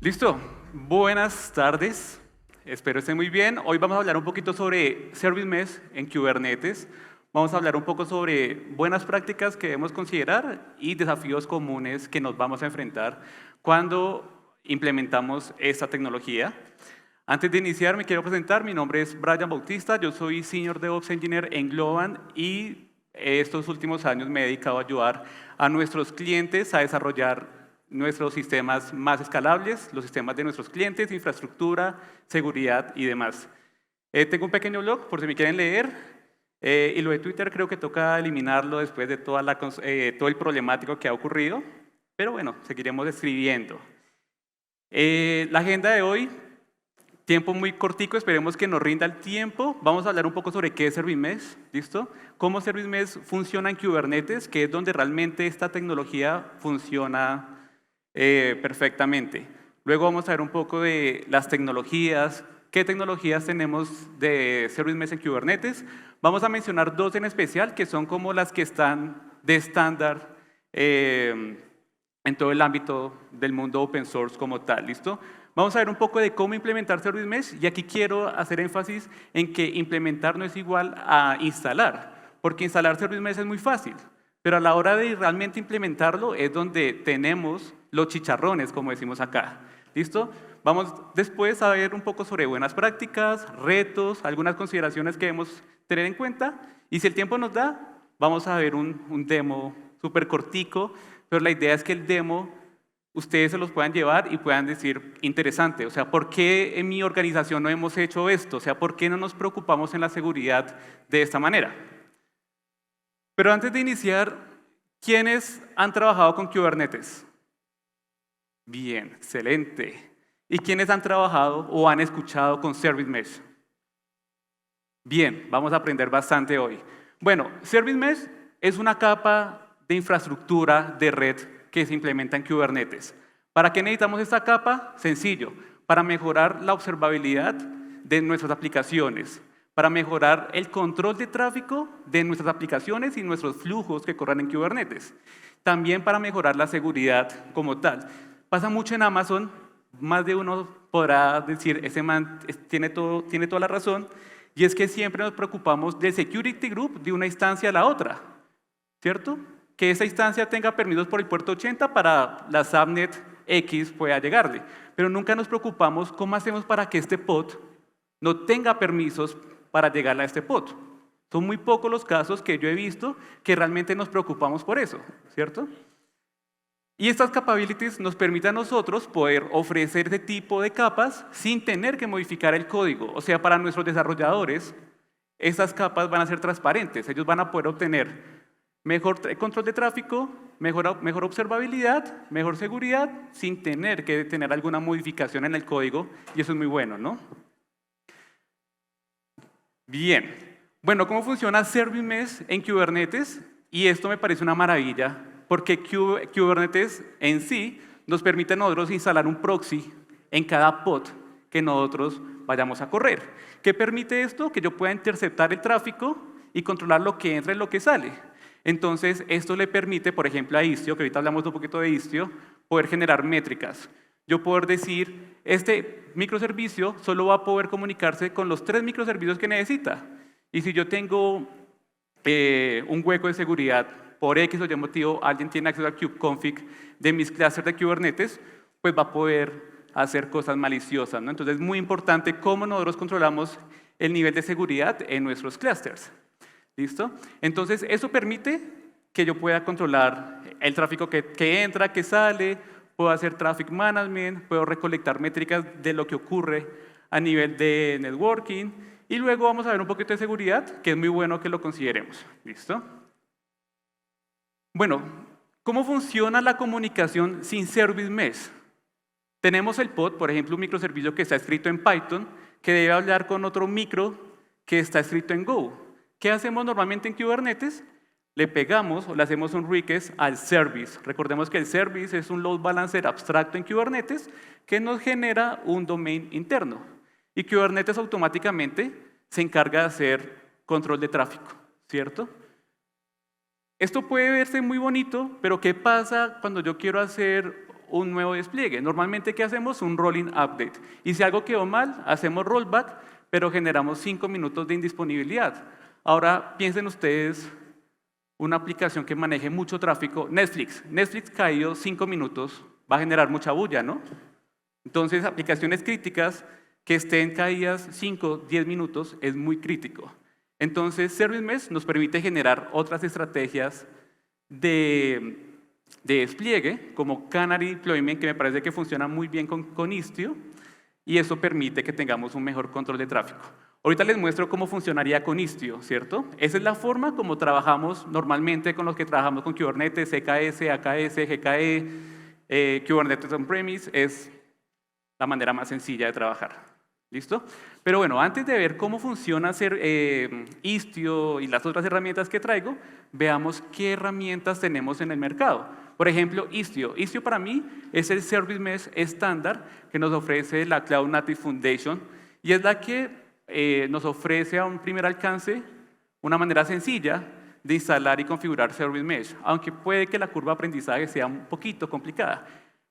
Listo, buenas tardes, espero estén muy bien. Hoy vamos a hablar un poquito sobre Service Mesh en Kubernetes. Vamos a hablar un poco sobre buenas prácticas que debemos considerar y desafíos comunes que nos vamos a enfrentar cuando implementamos esta tecnología. Antes de iniciar me quiero presentar, mi nombre es Brian Bautista, yo soy Senior DevOps Engineer en Globant y estos últimos años me he dedicado a ayudar a nuestros clientes a desarrollar nuestros sistemas más escalables, los sistemas de nuestros clientes, infraestructura, seguridad y demás. Tengo un pequeño blog por si me quieren leer y lo de Twitter creo que toca eliminarlo después de todo el problemático que ha ocurrido, pero bueno, seguiremos escribiendo. La agenda de hoy, tiempo muy cortico, esperemos que nos rinda el tiempo. Vamos a hablar un poco sobre qué es Service Mesh, ¿listo? Cómo Service Mesh funciona en Kubernetes, que es donde realmente esta tecnología funciona perfectamente. Luego vamos a ver un poco de las tecnologías, qué tecnologías tenemos de Service Mesh en Kubernetes. Vamos a mencionar dos en especial, que son como las que están de estándar en todo el ámbito del mundo open source como tal, ¿listo? Vamos a ver un poco de cómo implementar Service Mesh y aquí quiero hacer énfasis en que implementar no es igual a instalar, porque instalar Service Mesh es muy fácil, pero a la hora de realmente implementarlo es donde tenemos los chicharrones, como decimos acá, ¿listo? Vamos después a ver un poco sobre buenas prácticas, retos, algunas consideraciones que debemos tener en cuenta y si el tiempo nos da, vamos a ver un demo súper cortico, pero la idea es que el demo ustedes se los puedan llevar y puedan decir, interesante, o sea, ¿por qué en mi organización no hemos hecho esto? O sea, ¿por qué no nos preocupamos en la seguridad de esta manera? Pero antes de iniciar, ¿quiénes han trabajado con Kubernetes? Bien, excelente. ¿Y quiénes han trabajado o han escuchado con Service Mesh? Bien, vamos a aprender bastante hoy. Bueno, Service Mesh es una capa de infraestructura de red que se implementa en Kubernetes. ¿Para qué necesitamos esta capa? Sencillo, para mejorar la observabilidad de nuestras aplicaciones, para mejorar el control de tráfico de nuestras aplicaciones y nuestros flujos que corran en Kubernetes. También para mejorar la seguridad como tal. Pasa mucho en Amazon, más de uno podrá decir, ese man tiene toda la razón, y es que siempre nos preocupamos del security group de una instancia a la otra, ¿cierto? Que esa instancia tenga permisos por el puerto 80 para la subnet X pueda llegarle, pero nunca nos preocupamos cómo hacemos para que este pod no tenga permisos para llegar a este pod. Son muy pocos los casos que yo he visto que realmente nos preocupamos por eso, ¿cierto? Y estas capabilities nos permiten a nosotros poder ofrecer este tipo de capas sin tener que modificar el código. O sea, para nuestros desarrolladores, estas capas van a ser transparentes. Ellos van a poder obtener mejor control de tráfico, mejor observabilidad, mejor seguridad, sin tener que tener alguna modificación en el código. Y eso es muy bueno, ¿no? Bien. Bueno, ¿cómo funciona Service Mesh en Kubernetes? Y esto me parece una maravilla, porque Kubernetes en sí nos permite a nosotros instalar un proxy en cada pod que nosotros vayamos a correr. ¿Qué permite esto? Que yo pueda interceptar el tráfico y controlar lo que entra y lo que sale. Entonces, esto le permite, por ejemplo, a Istio, que ahorita hablamos un poquito de Istio, poder generar métricas. Yo poder decir, este microservicio solo va a poder comunicarse con los 3 microservicios que necesita. Y si yo tengo un hueco de seguridad, por X o Y motivo, alguien tiene acceso a kubeconfig de mis clusters de Kubernetes, pues va a poder hacer cosas maliciosas, ¿no? Entonces es muy importante cómo nosotros controlamos el nivel de seguridad en nuestros clusters. ¿Listo? Entonces eso permite que yo pueda controlar el tráfico que entra, que sale, puedo hacer traffic management, puedo recolectar métricas de lo que ocurre a nivel de networking y luego vamos a ver un poquito de seguridad, que es muy bueno que lo consideremos. ¿Listo? Bueno, ¿cómo funciona la comunicación sin Service Mesh? Tenemos el pod, por ejemplo, un microservicio que está escrito en Python, que debe hablar con otro micro que está escrito en Go. ¿Qué hacemos normalmente en Kubernetes? Le pegamos o le hacemos un request al service. Recordemos que el service es un load balancer abstracto en Kubernetes que nos genera un domain interno. Y Kubernetes automáticamente se encarga de hacer control de tráfico, ¿cierto? Esto puede verse muy bonito, pero ¿qué pasa cuando yo quiero hacer un nuevo despliegue. Normalmente, ¿qué hacemos? Un rolling update. Y si algo quedó mal, hacemos rollback, pero generamos 5 minutos de indisponibilidad. Ahora, piensen ustedes una aplicación que maneje mucho tráfico, Netflix. Netflix caído 5 minutos, va a generar mucha bulla, ¿no? Entonces, aplicaciones críticas que estén caídas 5, 10 minutos es muy crítico. Entonces, Service Mesh nos permite generar otras estrategias de despliegue, como Canary Deployment, que me parece que funciona muy bien con Istio, y eso permite que tengamos un mejor control de tráfico. Ahorita les muestro cómo funcionaría con Istio, ¿cierto? Esa es la forma como trabajamos normalmente con los que trabajamos con Kubernetes, CKS, AKS, GKE, Kubernetes On-Premise, es la manera más sencilla de trabajar. ¿Listo? Pero bueno, antes de ver cómo funciona hacer Istio y las otras herramientas que traigo, veamos qué herramientas tenemos en el mercado. Por ejemplo, Istio. Istio para mí es el Service Mesh estándar que nos ofrece la Cloud Native Foundation y es la que nos ofrece a un primer alcance una manera sencilla de instalar y configurar Service Mesh, aunque puede que la curva de aprendizaje sea un poquito complicada.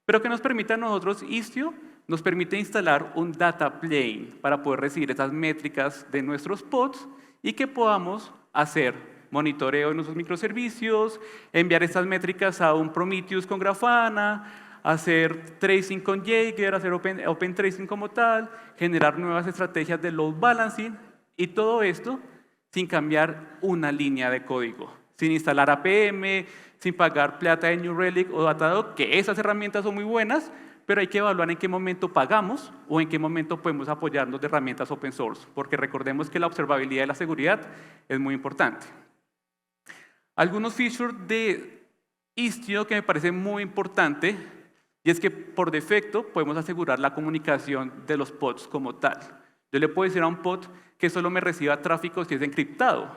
Pero que nos permite a nosotros, Istio, nos permite instalar un data plane para poder recibir esas métricas de nuestros pods y que podamos hacer monitoreo de nuestros microservicios, enviar estas métricas a un Prometheus con Grafana, hacer tracing con Jaeger, hacer open tracing como tal, generar nuevas estrategias de load balancing y todo esto sin cambiar una línea de código, sin instalar APM, sin pagar plata de New Relic o Datadog, que esas herramientas son muy buenas, pero hay que evaluar en qué momento pagamos o en qué momento podemos apoyarnos de herramientas open source, porque recordemos que la observabilidad y la seguridad es muy importante. Algunos features de Istio que me parecen muy importante, y es que por defecto podemos asegurar la comunicación de los pods como tal. Yo le puedo decir a un pod que solo me reciba tráfico si es encriptado,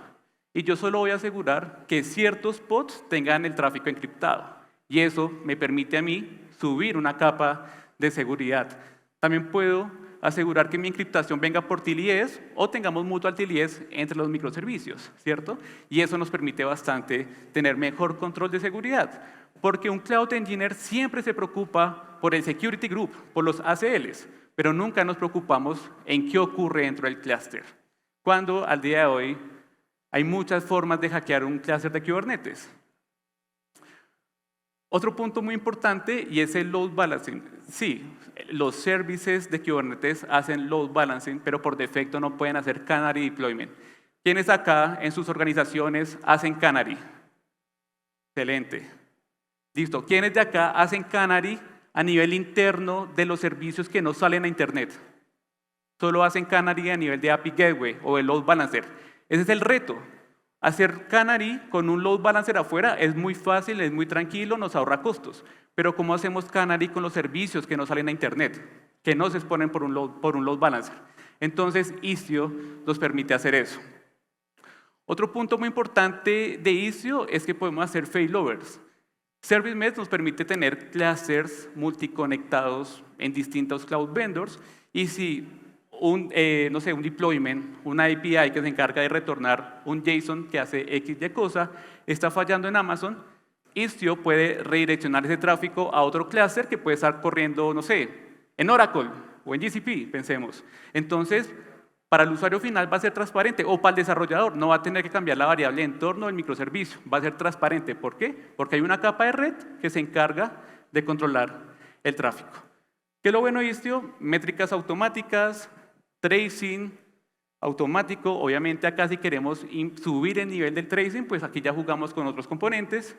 y yo solo voy a asegurar que ciertos pods tengan el tráfico encriptado, y eso me permite a mí subir una capa de seguridad. También puedo asegurar que mi encriptación venga por TLS o tengamos mutual TLS entre los microservicios, ¿cierto? Y eso nos permite bastante tener mejor control de seguridad, porque un Cloud Engineer siempre se preocupa por el Security Group, por los ACLs, pero nunca nos preocupamos en qué ocurre dentro del clúster, cuando al día de hoy hay muchas formas de hackear un clúster de Kubernetes. Otro punto muy importante y es el load balancing. Sí, los services de Kubernetes hacen load balancing, pero por defecto no pueden hacer Canary Deployment. ¿Quiénes acá en sus organizaciones hacen Canary? Excelente. Listo. ¿Quiénes de acá hacen Canary a nivel interno de los servicios que no salen a Internet? Solo hacen Canary a nivel de API Gateway o el load balancer. Ese es el reto. Hacer Canary con un load balancer afuera es muy fácil, es muy tranquilo, nos ahorra costos. Pero ¿cómo hacemos Canary con los servicios que no salen a Internet, que no se exponen por un load balancer? Entonces, Istio nos permite hacer eso. Otro punto muy importante de Istio es que podemos hacer failovers. Service Mesh nos permite tener clusters multiconectados en distintos cloud vendors y si un deployment, una API que se encarga de retornar un JSON que hace X y cosa, está fallando en Amazon, Istio puede redireccionar ese tráfico a otro clúster que puede estar corriendo, no sé, en Oracle o en GCP, pensemos. Entonces, para el usuario final va a ser transparente, o para el desarrollador no va a tener que cambiar la variable de entorno del microservicio, va a ser transparente. ¿Por qué? Porque hay una capa de red que se encarga de controlar el tráfico. ¿Qué es lo bueno de Istio? Métricas automáticas, tracing automático. Obviamente acá si queremos subir el nivel del tracing, pues aquí ya jugamos con otros componentes.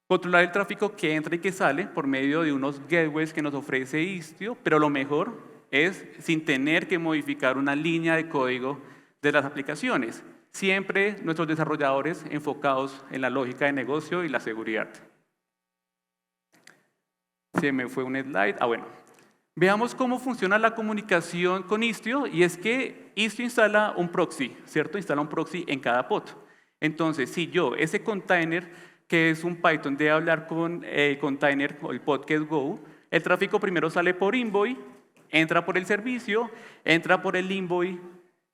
Controlar el tráfico que entra y que sale por medio de unos gateways que nos ofrece Istio, pero lo mejor es sin tener que modificar una línea de código de las aplicaciones. Siempre nuestros desarrolladores enfocados en la lógica de negocio y la seguridad. Se me fue un slide. Bueno. Veamos cómo funciona la comunicación con Istio, y es que Istio instala un proxy, ¿cierto? Instala un proxy en cada pod. Entonces, si yo, ese container, que es un Python, debe hablar con el container, o el pod que es Go, el tráfico primero sale por Envoy, entra por el servicio, entra por el Envoy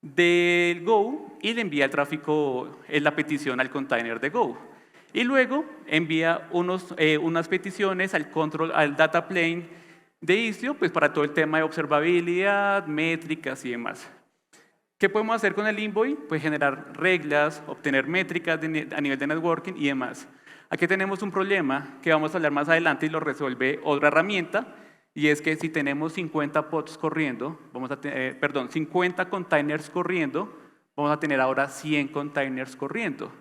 del Go y le envía el tráfico, la petición al container de Go. Y luego envía unas peticiones al data plane de Istio, pues para todo el tema de observabilidad, métricas y demás. ¿Qué podemos hacer con el Envoy? Pues generar reglas, obtener métricas a nivel de networking y demás. Aquí tenemos un problema que vamos a hablar más adelante y lo resuelve otra herramienta, y es que si tenemos 50 pods corriendo, 50 containers corriendo, vamos a tener ahora 100 containers corriendo.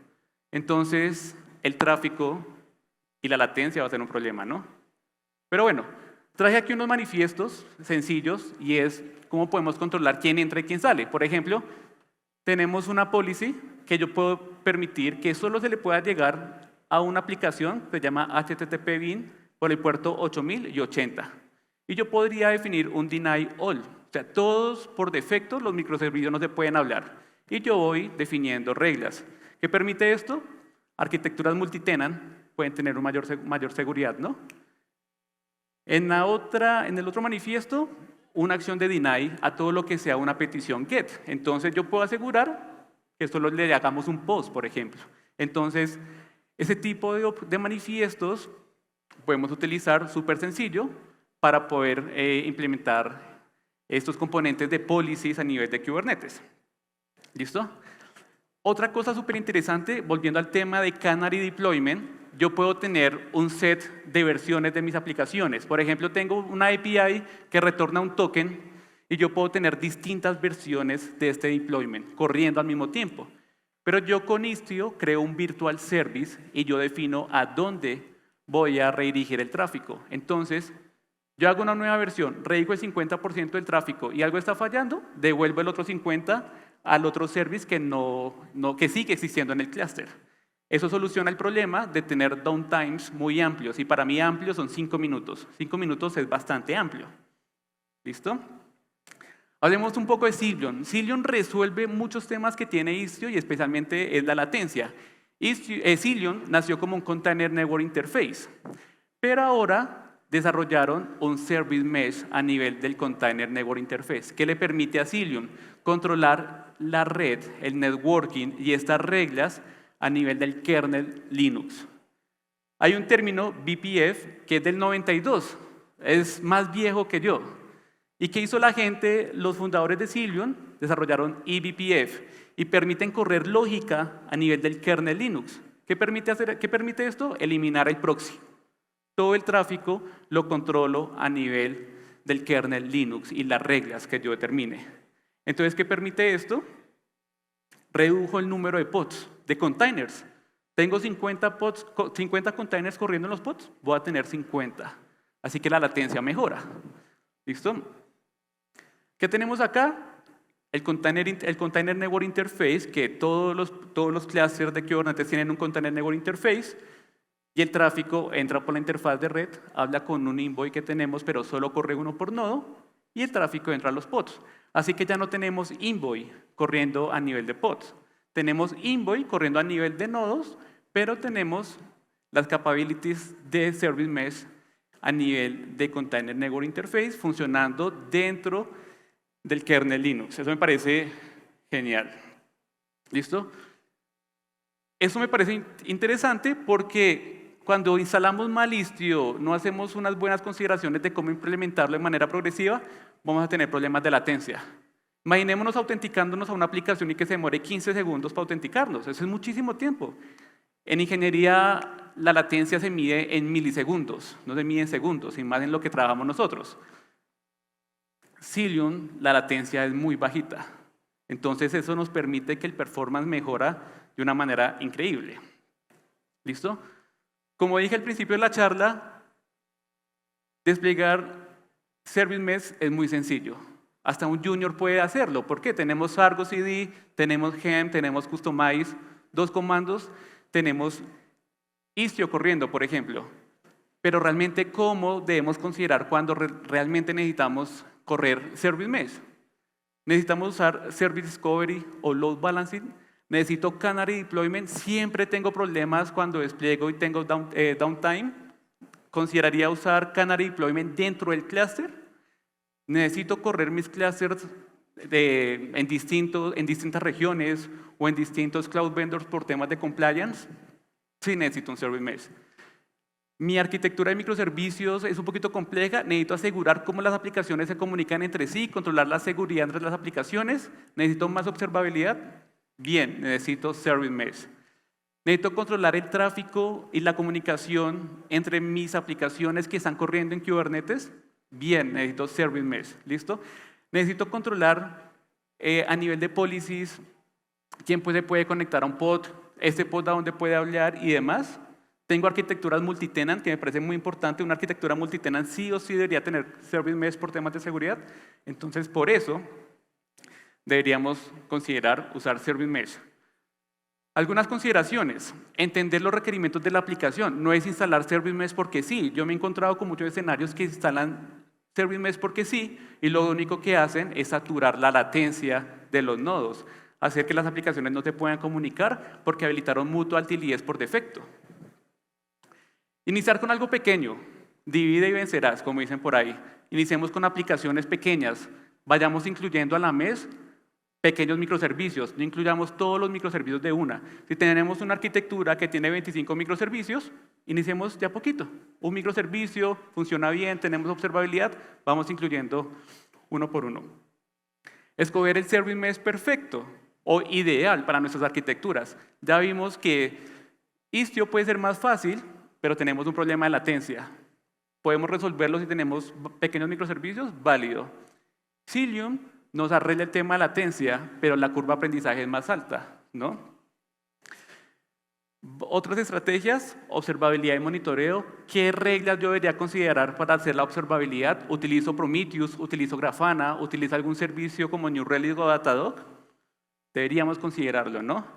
Entonces, el tráfico y la latencia va a ser un problema, ¿no? Pero bueno, traje aquí unos manifiestos sencillos y es cómo podemos controlar quién entra y quién sale. Por ejemplo, tenemos una policy que yo puedo permitir que solo se le pueda llegar a una aplicación que se llama HTTP bin por el puerto 8080. Y yo podría definir un deny all. O sea, todos por defecto los microservicios no se pueden hablar. Y yo voy definiendo reglas. ¿Qué permite esto? Arquitecturas multitenant pueden tener una mayor seguridad, ¿no? En el otro manifiesto, una acción de deny a todo lo que sea una petición get. Entonces yo puedo asegurar que solo le hagamos un post, por ejemplo. Entonces, ese tipo de manifiestos podemos utilizar súper sencillo para poder implementar estos componentes de policies a nivel de Kubernetes. ¿Listo? Otra cosa súper interesante, volviendo al tema de Canary Deployment, yo puedo tener un set de versiones de mis aplicaciones. Por ejemplo, tengo una API que retorna un token y yo puedo tener distintas versiones de este deployment corriendo al mismo tiempo. Pero yo con Istio creo un virtual service y yo defino a dónde voy a redirigir el tráfico. Entonces, yo hago una nueva versión, redirijo el 50% del tráfico y algo está fallando, devuelvo el otro 50% al otro service que sigue existiendo en el clúster. Eso soluciona el problema de tener downtimes muy amplios, y para mí amplios son 5 minutos. 5 minutos es bastante amplio. ¿Listo? Hablemos un poco de Cilion. Cilion resuelve muchos temas que tiene Istio y especialmente es la latencia. Cilion nació como un Container Network Interface, pero ahora desarrollaron un Service Mesh a nivel del Container Network Interface que le permite a Cilion controlar la red, el networking y estas reglas a nivel del kernel Linux. Hay un término BPF que es del 92, es más viejo que yo. ¿Y qué hizo la gente? Los fundadores de Cilion desarrollaron eBPF y permiten correr lógica a nivel del kernel Linux. ¿Qué permite esto? Eliminar el proxy. Todo el tráfico lo controlo a nivel del kernel Linux y las reglas que yo determine. Entonces, ¿qué permite esto? Redujo el número de pods, de containers. Tengo 50 containers corriendo en los pods, voy a tener 50. Así que la latencia mejora. ¿Listo? ¿Qué tenemos acá? El Container Network Interface, que todos los clusters de Kubernetes tienen un Container Network Interface, y el tráfico entra por la interfaz de red, habla con un envoy que tenemos, pero solo corre uno por nodo, y el tráfico entra a los pods. Así que ya no tenemos envoy corriendo a nivel de pods. Tenemos envoy corriendo a nivel de nodos, pero tenemos las capabilities de Service Mesh a nivel de Container Network Interface funcionando dentro del kernel Linux. Eso me parece genial. ¿Listo? Eso me parece interesante porque cuando instalamos mal Istio, no hacemos unas buenas consideraciones de cómo implementarlo de manera progresiva, vamos a tener problemas de latencia. Imaginémonos autenticándonos a una aplicación y que se demore 15 segundos para autenticarnos. Eso es muchísimo tiempo. En ingeniería, la latencia se mide en milisegundos, no se mide en segundos, y más en lo que trabajamos nosotros. Cilion, la latencia es muy bajita. Entonces, eso nos permite que el performance mejora de una manera increíble. ¿Listo? Como dije al principio de la charla, desplegar Service Mesh es muy sencillo. Hasta un junior puede hacerlo. ¿Por qué? Tenemos Argo CD, tenemos Gem, tenemos Customize, 2 comandos, tenemos Istio corriendo, por ejemplo. Pero realmente, ¿cómo debemos considerar cuando realmente necesitamos correr Service Mesh? ¿Necesitamos usar Service Discovery o Load Balancing? ¿Necesito Canary Deployment? Siempre tengo problemas cuando despliego y tengo downtime. ¿Consideraría usar Canary Deployment dentro del clúster? ¿Necesito correr mis clusters en distintas regiones o en distintos cloud vendors por temas de compliance? Sí necesito un Service Mesh. Mi arquitectura de microservicios es un poquito compleja, necesito asegurar cómo las aplicaciones se comunican entre sí, controlar la seguridad entre las aplicaciones, necesito más observabilidad, bien, necesito Service Mesh. Necesito controlar el tráfico y la comunicación entre mis aplicaciones que están corriendo en Kubernetes, bien, necesito Service Mesh, ¿listo? Necesito controlar a nivel de policies quién puede conectar a un pod, este pod a dónde puede hablar y demás. Tengo arquitecturas multitenant, que me parece muy importante. Una arquitectura multitenant sí o sí debería tener Service Mesh por temas de seguridad. Entonces, por eso, deberíamos considerar usar Service Mesh. Algunas consideraciones. Entender los requerimientos de la aplicación. No es instalar Service Mesh porque sí. Yo me he encontrado con muchos escenarios que instalan Service Mesh porque sí, y lo único que hacen es saturar la latencia de los nodos, hacer que las aplicaciones no se puedan comunicar porque habilitaron Mutual TLS por defecto. Iniciar con algo pequeño, divide y vencerás, como dicen por ahí. Iniciemos con aplicaciones pequeñas, vayamos incluyendo a la mesh pequeños microservicios, no incluyamos todos los microservicios de una. Si tenemos una arquitectura que tiene 25 microservicios, iniciemos de a poquito. Un microservicio funciona bien, tenemos observabilidad, vamos incluyendo uno por uno. Escoger el Service Mesh perfecto o ideal para nuestras arquitecturas. Ya vimos que Istio puede ser más fácil, pero tenemos un problema de latencia. Podemos resolverlo si tenemos pequeños microservicios, válido. Cilium nos arregla el tema de latencia, pero la curva de aprendizaje es más alta, ¿no? Otras estrategias, observabilidad y monitoreo. ¿Qué reglas yo debería considerar para hacer la observabilidad? ¿Utilizo Prometheus? ¿Utilizo Grafana? ¿Utilizo algún servicio como New Relic o Datadog? Deberíamos considerarlo, ¿no?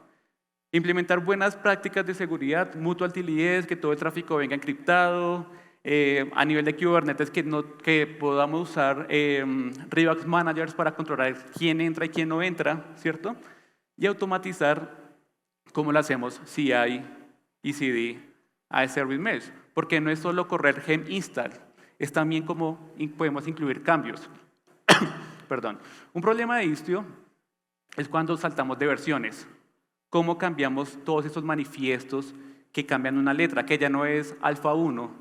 Implementar buenas prácticas de seguridad, Mutual TLS, que todo el tráfico venga encriptado, a nivel de Kubernetes que podamos usar Redux Managers para controlar quién entra y quién no entra, ¿cierto? Y automatizar cómo lo hacemos CI y CD a Service Mesh, porque no es solo correr gem install, es también cómo podemos incluir cambios. Perdón. Un problema de Istio es cuando saltamos de versiones. ¿Cómo cambiamos todos estos manifiestos que cambian una letra, que ya no es alfa 1,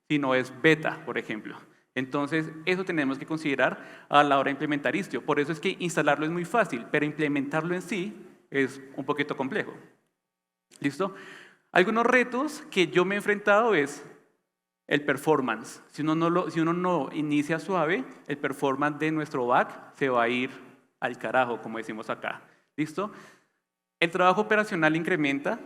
sino es beta, por ejemplo? Entonces, eso tenemos que considerar a la hora de implementar Istio. Por eso es que instalarlo es muy fácil, pero implementarlo en sí es un poquito complejo. ¿Listo? Algunos retos que yo me he enfrentado es el performance. Si uno no inicia suave, el performance de nuestro back se va a ir al carajo, como decimos acá. ¿Listo? El trabajo operacional incrementa.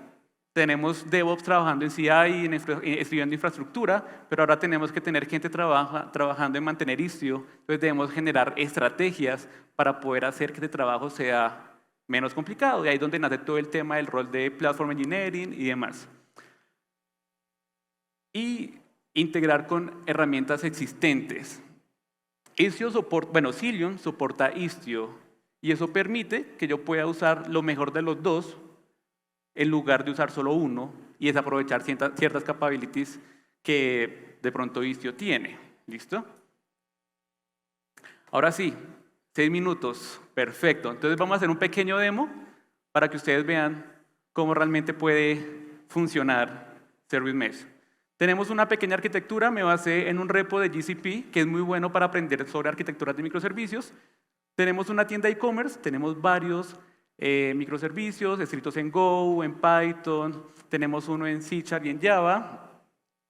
Tenemos DevOps trabajando en CI y estudiando infraestructura, pero ahora tenemos que tener gente trabajando en mantener Istio. Entonces debemos generar estrategias para poder hacer que este trabajo sea menos complicado. Y ahí es donde nace todo el tema del rol de Platform Engineering y demás. Y integrar con herramientas existentes. Cilium soporta Istio. Y eso permite que yo pueda usar lo mejor de los dos en lugar de usar solo uno y es aprovechar ciertas capabilities que de pronto Istio tiene. ¿Listo? Ahora sí, 6 minutos. Perfecto. Entonces vamos a hacer un pequeño demo para que ustedes vean cómo realmente puede funcionar Service Mesh. Tenemos una pequeña arquitectura, me basé en un repo de GCP que es muy bueno para aprender sobre arquitecturas de microservicios. Tenemos una tienda de e-commerce, tenemos varios microservicios escritos en Go, en Python, tenemos uno en C# y en Java,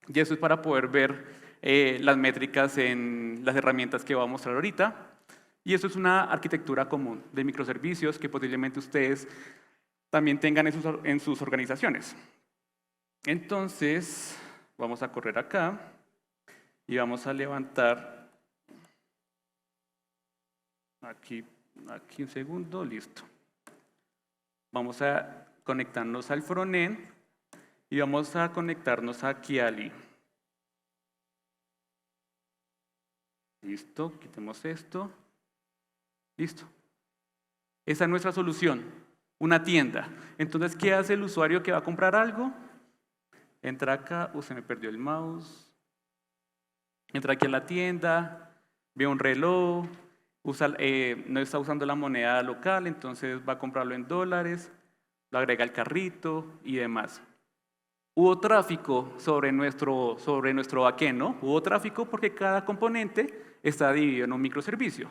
y eso es para poder ver las métricas en las herramientas que voy a mostrar ahorita. Y eso es una arquitectura común de microservicios que posiblemente ustedes también tengan en sus organizaciones. Entonces, vamos a correr acá y vamos a levantar aquí un segundo, listo. Vamos a conectarnos al frontend y vamos a conectarnos a Kiali. Listo, quitemos esto. Listo. Esa es nuestra solución, una tienda. Entonces, ¿qué hace el usuario que va a comprar algo? Entra acá, se me perdió el mouse. Entra aquí a la tienda, ve un reloj. No está usando la moneda local, entonces va a comprarlo en dólares, lo agrega al carrito y demás. hubo tráfico sobre nuestro backend, ¿no? Hubo tráfico porque cada componente está dividido en un microservicio.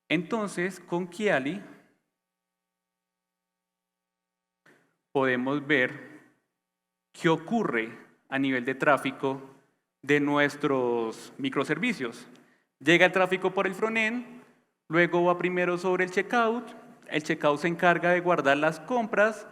Entonces, con Kiali podemos ver qué ocurre a nivel de tráfico de nuestros microservicios. Llega el tráfico por el frontend, luego va primero sobre el checkout se encarga de guardar las compras,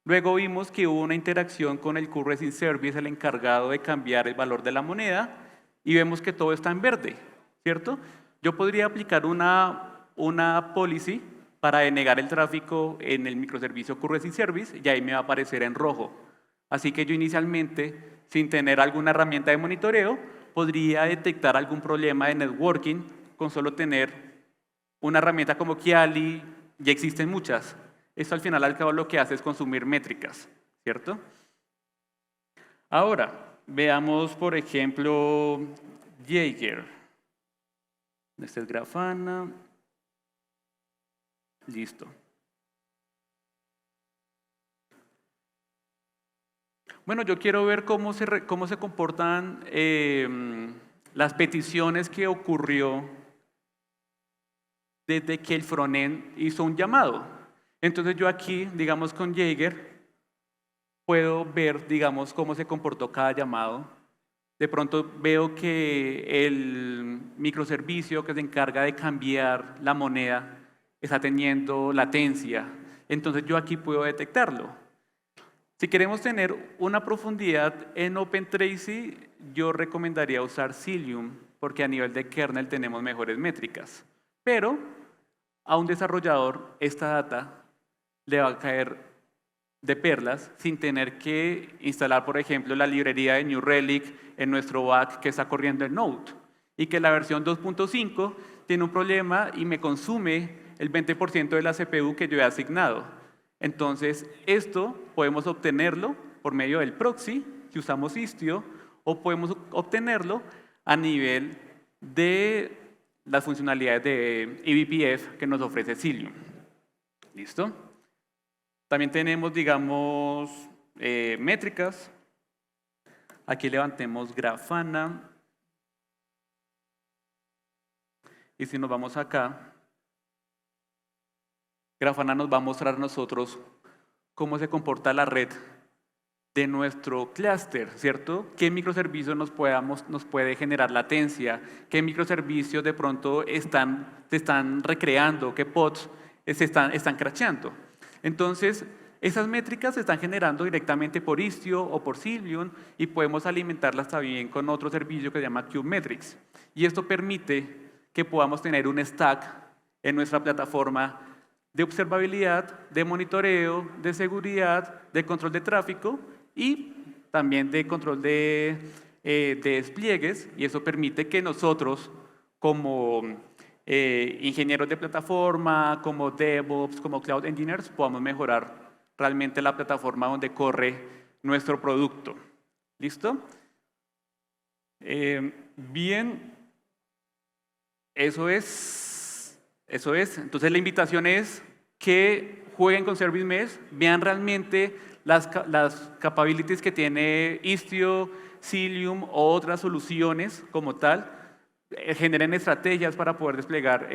luego vimos que hubo una interacción con el currency service, el encargado de cambiar el valor de la moneda, y vemos que todo está en verde, ¿cierto? Yo podría aplicar una policy para denegar el tráfico en el microservicio currency service y ahí me va a aparecer en rojo. Así que yo inicialmente, sin tener alguna herramienta de monitoreo, podría detectar algún problema de networking con solo tener una herramienta como Kiali, ya existen muchas. Esto al final al cabo lo que hace es consumir métricas, ¿cierto? Ahora, veamos por ejemplo Jaeger. Este es Grafana. Listo. Bueno, yo quiero ver cómo se comportan las peticiones que ocurrió desde que el frontend hizo un llamado. Entonces yo aquí, digamos con Jaeger, puedo ver, digamos, cómo se comportó cada llamado. De pronto veo que el microservicio que se encarga de cambiar la moneda está teniendo latencia. Entonces yo aquí puedo detectarlo. Si queremos tener una profundidad en OpenTracey, yo recomendaría usar Cilium, porque a nivel de kernel tenemos mejores métricas. Pero a un desarrollador esta data le va a caer de perlas sin tener que instalar, por ejemplo, la librería de New Relic en nuestro back que está corriendo en Node y que la versión 2.5 tiene un problema y me consume el 20% de la CPU que yo he asignado. Entonces, esto podemos obtenerlo por medio del proxy, si usamos Istio, o podemos obtenerlo a nivel de las funcionalidades de eBPF que nos ofrece Cilium. ¿Listo? También tenemos, digamos, métricas. Aquí levantemos Grafana. Y si nos vamos acá, Grafana nos va a mostrar a nosotros cómo se comporta la red de nuestro clúster, ¿cierto? ¿Qué microservicios nos puede generar latencia? ¿Qué microservicios de pronto se están recreando? ¿Qué pods están crasheando? Entonces, esas métricas se están generando directamente por Istio o por Cilium y podemos alimentarlas también con otro servicio que se llama Kubemetrics. Y esto permite que podamos tener un stack en nuestra plataforma de observabilidad, de monitoreo, de seguridad, de control de tráfico y también de control de despliegues, y eso permite que nosotros como ingenieros de plataforma, como DevOps, como Cloud Engineers, podamos mejorar realmente la plataforma donde corre nuestro producto. ¿Listo? Bien, eso es. Entonces la invitación es que jueguen con Service Mesh, vean realmente las capabilities que tiene Istio, Cilium o otras soluciones como tal, generen estrategias para poder desplegar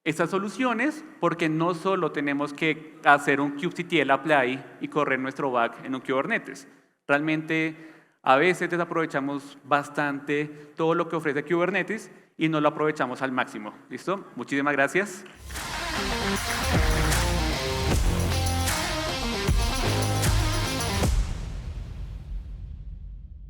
estas soluciones, porque no solo tenemos que hacer un kubectl apply y correr nuestro back en un Kubernetes. Realmente a veces desaprovechamos bastante todo lo que ofrece Kubernetes y no lo aprovechamos al máximo. ¿Listo? Muchísimas gracias.